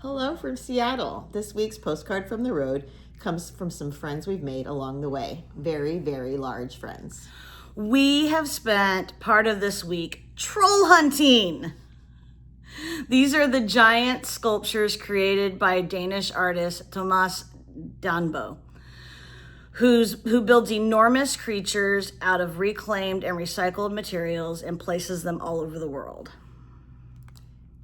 Hello from Seattle. This week's postcard from the road comes from some friends we've made along the way. Very, very large friends. We have spent part of this week troll hunting. These are the giant sculptures created by Danish artist Thomas Danbo, who builds enormous creatures out of reclaimed and recycled materials and places them all over the world.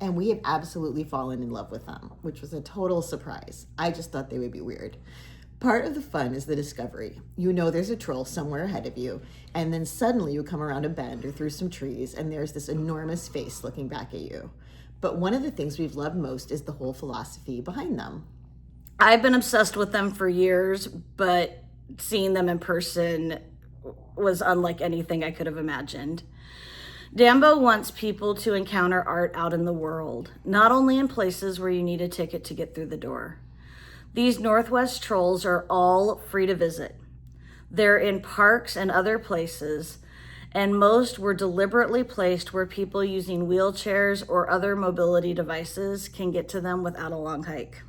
And we have absolutely fallen in love with them, which was a total surprise. I just thought they would be weird. Part of the fun is the discovery. You know there's a troll somewhere ahead of you, and then suddenly you come around a bend or through some trees, and there's this enormous face looking back at you. But one of the things we've loved most is the whole philosophy behind them. I've been obsessed with them for years, but seeing them in person was unlike anything I could have imagined. Danbo wants people to encounter art out in the world, not only in places where you need a ticket to get through the door. These Northwest trolls are all free to visit. They're in parks and other places, and most were deliberately placed where people using wheelchairs or other mobility devices can get to them without a long hike.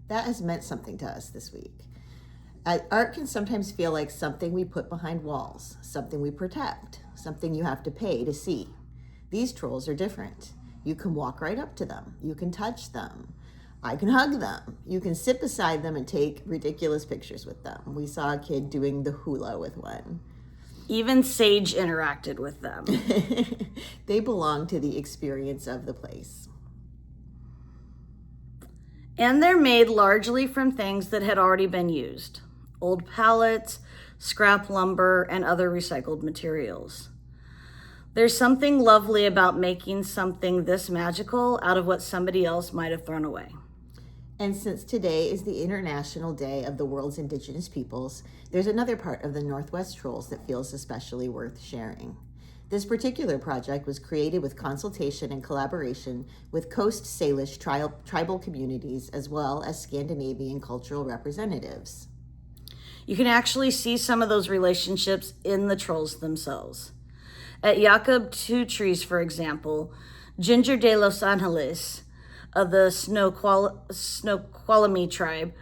That has meant something to us this week. Art can sometimes feel like something we put behind walls, something we protect, something you have to pay to see. These trolls are different. You can walk right up to them. You can touch them. I can hug them. You can sit beside them and take ridiculous pictures with them. We saw a kid doing the hula with one. Even Sage interacted with them. They belong to the experience of the place. And they're made largely from things that had already been used. Old pallets, scrap lumber, and other recycled materials. There's something lovely about making something this magical out of what somebody else might have thrown away. And since today is the International Day of the World's Indigenous Peoples, there's another part of the Northwest Trolls that feels especially worth sharing. This particular project was created with consultation and collaboration with Coast Salish tribal communities as well as Scandinavian cultural representatives. You can actually see some of those relationships in the trolls themselves. At Jakob Two Trees, for example, Ginger de Los Angeles of the Snoqualmie tribe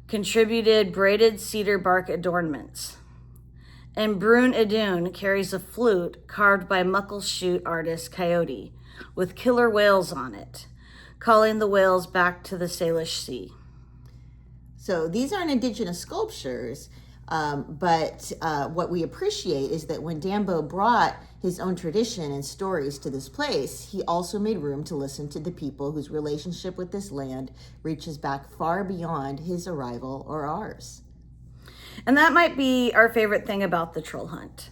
contributed braided cedar bark adornments. And Brune Idun carries a flute carved by Muckleshoot artist Coyote with killer whales on it, calling the whales back to the Salish Sea. So these aren't indigenous sculptures, but what we appreciate is that when Danbo brought his own tradition and stories to this place, he also made room to listen to the people whose relationship with this land reaches back far beyond his arrival or ours. And that might be our favorite thing about the troll hunt.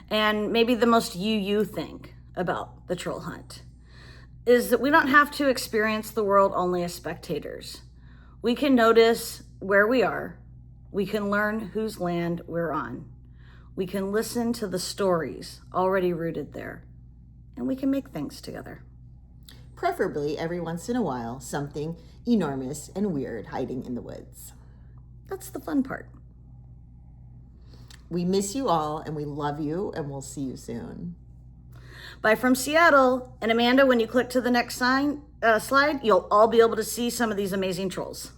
And maybe the most you thing about the troll hunt is that we don't have to experience the world only as spectators. We can notice where we are. We can learn whose land we're on. We can listen to the stories already rooted there. And we can make things together. Preferably every once in a while, something enormous and weird hiding in the woods. That's the fun part. We miss you all and we love you and we'll see you soon. Bye from Seattle. And Amanda, when you click to the next slide, you'll all be able to see some of these amazing trolls.